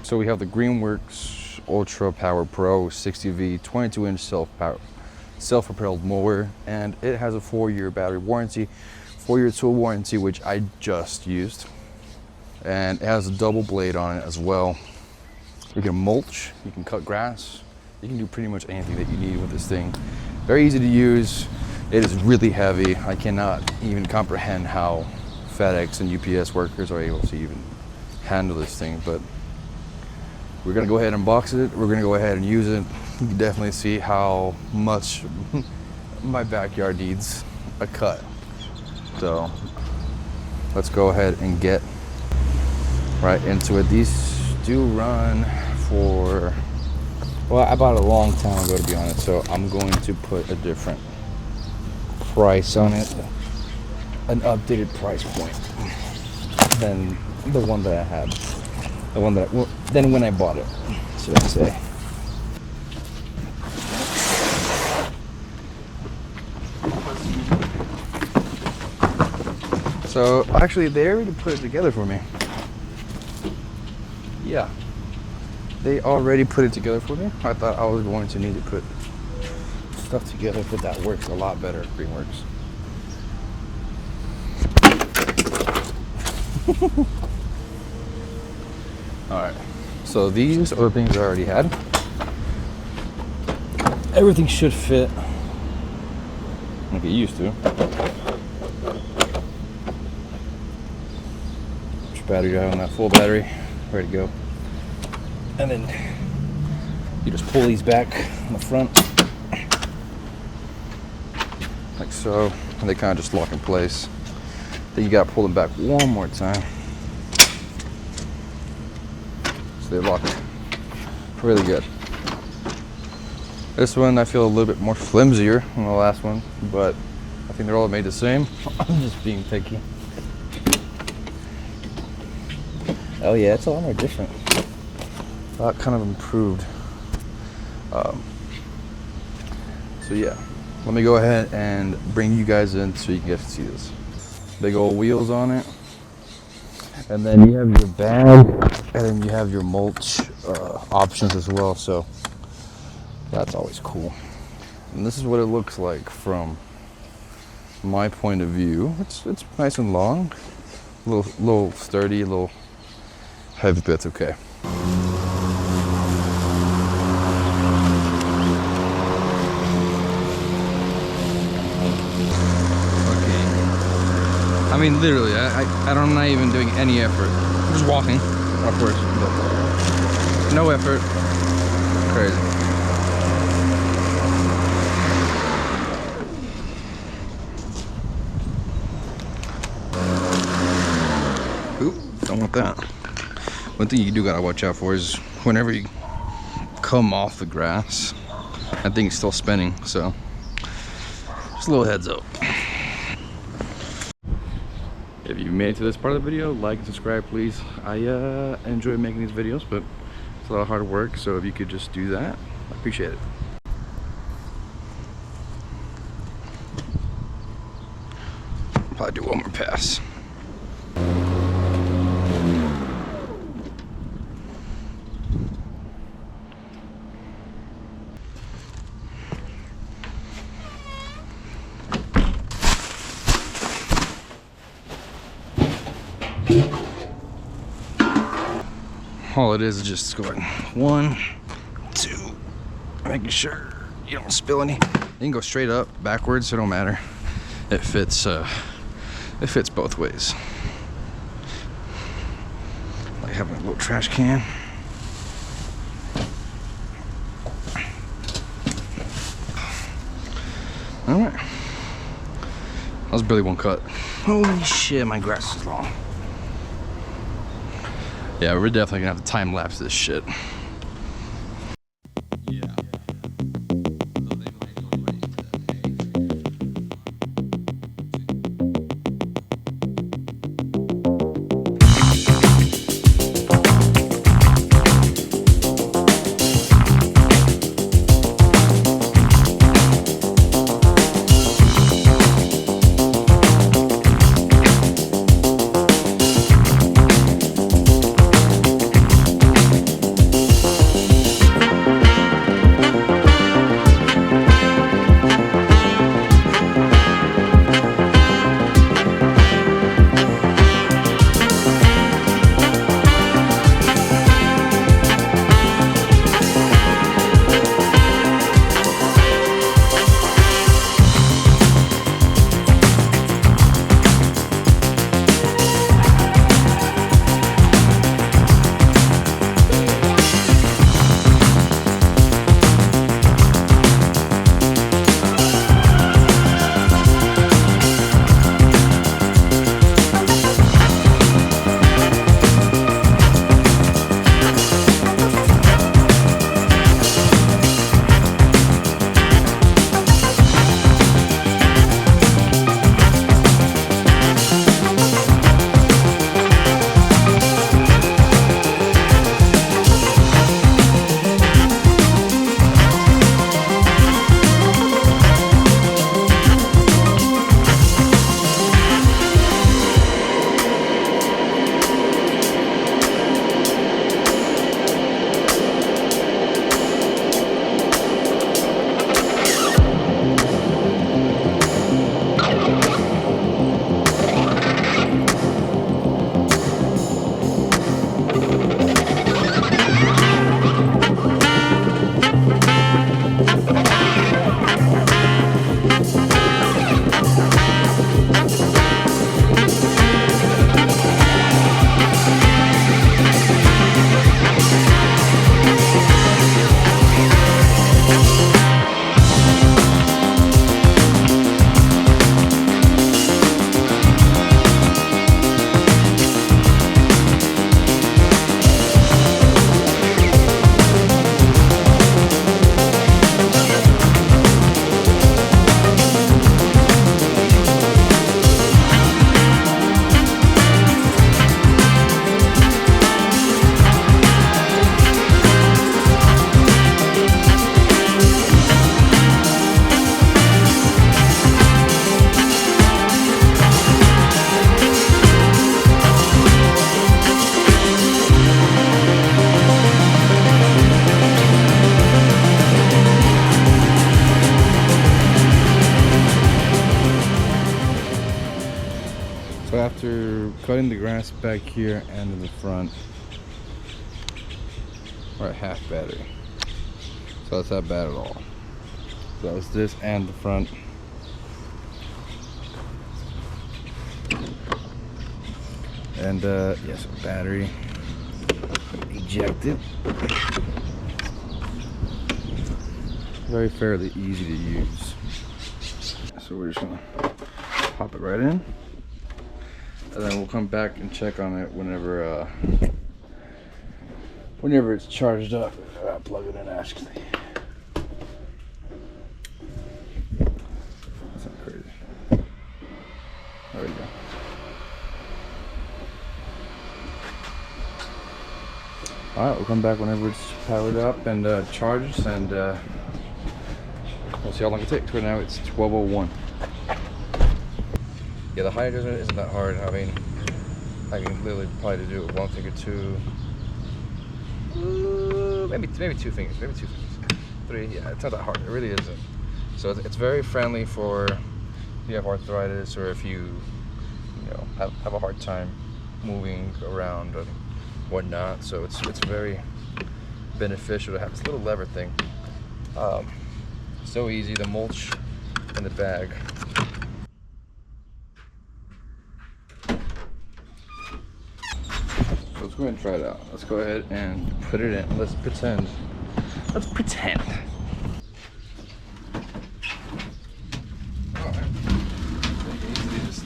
So we have the Greenworks Ultra Power Pro 60V 22-inch self-propelled mower, and it has a 4-year battery warranty, 4-year tool warranty, which I just used, and it has a double blade on it as well. You can mulch, you can cut grass, you can do pretty much anything that you need with this thing. Very easy to use. It is really heavy. I cannot even comprehend how FedEx and UPS workers are able to even handle this thing, but we're gonna go ahead and unbox it. We're gonna go ahead and use it. You can definitely see how much my backyard needs a cut. So let's go ahead and get right into it. These do run for, well, I bought it a long time ago, to be honest, so I'm going to put a different price on it, an updated price point than the one that I had, the one that, then when I bought it, so to say. So actually, they already put it together for me. Yeah, they already put it together for me. I thought I was going to need to put stuff together, but that works a lot better at Greenworks. Alright, so these are the things I already had. Everything should fit like it used to. Which battery do I have on that? Full battery, ready to go. And then you just pull these back on the front, like so, and they kind of just lock in place. Then you gotta pull them back one more time. So they lock really good. This one I feel a little bit more flimsier than the last one, but I think they're all made the same. I'm just being picky. Oh yeah, it's a lot more different. A lot kind of improved. So yeah, let me go ahead and bring you guys in so you can get to see this. Big old wheels on it, and then you have your bag, and then you have your mulch options as well, so that's always cool. And this is what it looks like from my point of view. It's nice and long, a little sturdy, a little heavy, but it's okay. I mean, literally, I'm not even doing any effort. I'm just walking, of course, but no effort. Crazy. Oop, don't want that. One thing you do gotta watch out for is whenever you come off the grass, that thing's still spinning, so just a little heads up. If you made it to this part of the video, like and subscribe, please. I enjoy making these videos, but it's a lot of hard work, so if you could just do that, I appreciate it. Probably do one more pass. All it is just going 1, 2, making sure you don't spill any. You can go straight up, backwards, it don't matter. It fits both ways. Like having a little trash can. All right, that was barely one cut. Holy shit, my grass is long. Yeah, we're definitely gonna have to time lapse this shit. So after cutting the grass back here and in the front, we're at half battery. So that's not bad at all. So it's this and the front. And yes, battery ejected. Very fairly easy to use. So we're just gonna pop it right in, and then we'll come back and check on it whenever it's charged up. Plug it in actually. That's not crazy. There we go. Alright, we'll come back whenever it's powered up and charged, and we'll see how long it takes. Right now it's 12:01. Yeah, the height adjustment isn't that hard. I mean, I can literally probably do it with one finger, maybe two fingers, three. Yeah, it's not that hard. It really isn't. So it's very friendly for if you have arthritis, or if you have a hard time moving around and whatnot. So it's very beneficial to have this little lever thing. So easy. The mulch in the bag. So let's go ahead and try it out. Let's go ahead and put it in. Let's pretend. Alright. Easily just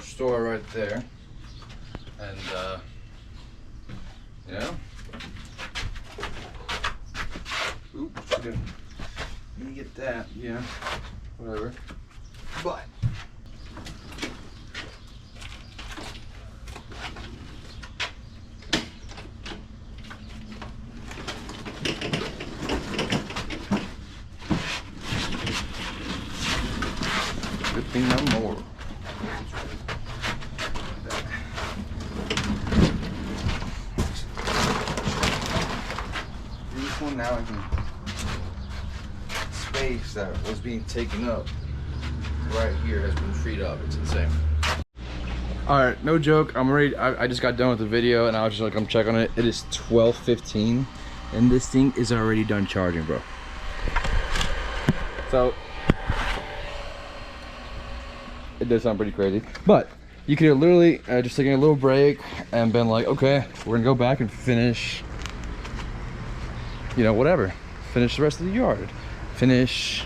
store it right there. And oops, good. You get that, yeah. Whatever. But good thing I'm more. This one now I can space that was being taken up right here has been freed up. It's insane. All right, no joke. I'm ready. I just got done with the video and I was just like, I'm checking it. It is 12:15 and this thing is already done charging, bro. So it does sound pretty crazy, but you could have literally just taken a little break and been like, okay, we're gonna go back and finish, whatever. Finish the rest of the yard. Finish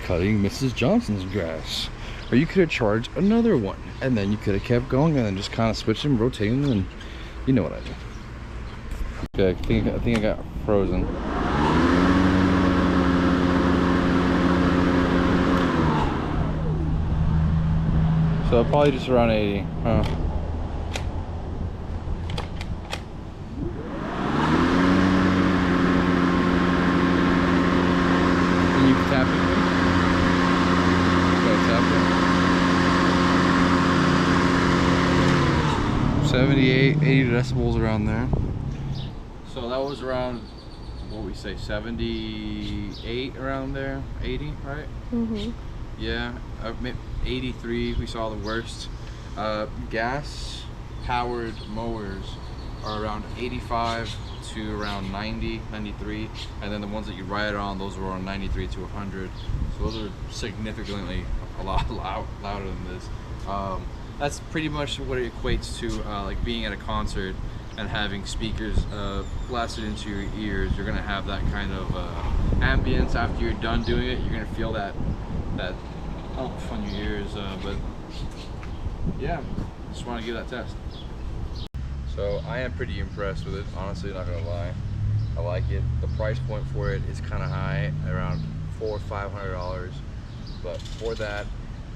cutting Mrs. Johnson's grass. Or you could have charged another one, and then you could have kept going and then just kind of switch them, rotating them, and you know what I do. Okay, I think I got frozen. So probably just around 80, huh? Can you tap it? Okay, tap it. 78, 80 decibels around there. So that was around, what we say, 78 around there, 80, right? Mm-hmm. Yeah, 83 we saw the worst. Gas powered mowers are around 85 to around 90, 93, and then the ones that you ride on, those are around 93 to 100. So those are significantly a lot louder than this. That's pretty much what it equates to like being at a concert and having speakers blasted into your ears. You're gonna have that kind of ambience after you're done doing it. You're gonna feel that umph on your ears, but yeah, just want to give that test. So I am pretty impressed with it, honestly, not gonna lie. I like it. The price point for it is kind of high, around $400 or $500, but for that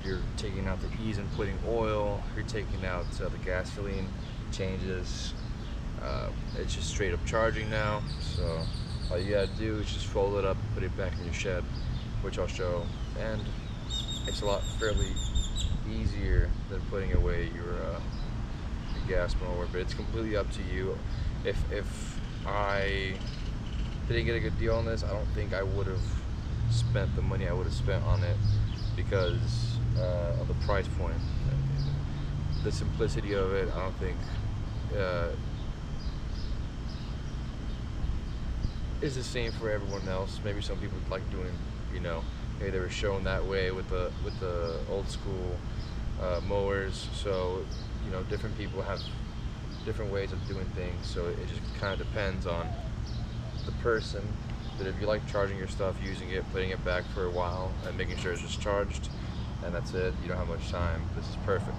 you're taking out the ease in putting oil, you're taking out the gasoline changes. It's just straight up charging now, so all you gotta do is just fold it up, put it back in your shed, which I'll show, and it's a lot fairly easier than putting away your gas mower, but it's completely up to you. If I didn't get a good deal on this, I don't think I would have spent the money I would have spent on it because of the price point. the simplicity of it, I don't think is the same for everyone else. Maybe some people like doing, you know, hey, they were shown that way with the old school mowers. So, you know, different people have different ways of doing things. So it just kind of depends on the person. But if you like charging your stuff, using it, putting it back for a while, and making sure it's just charged, and that's it, you don't have much time, this is perfect.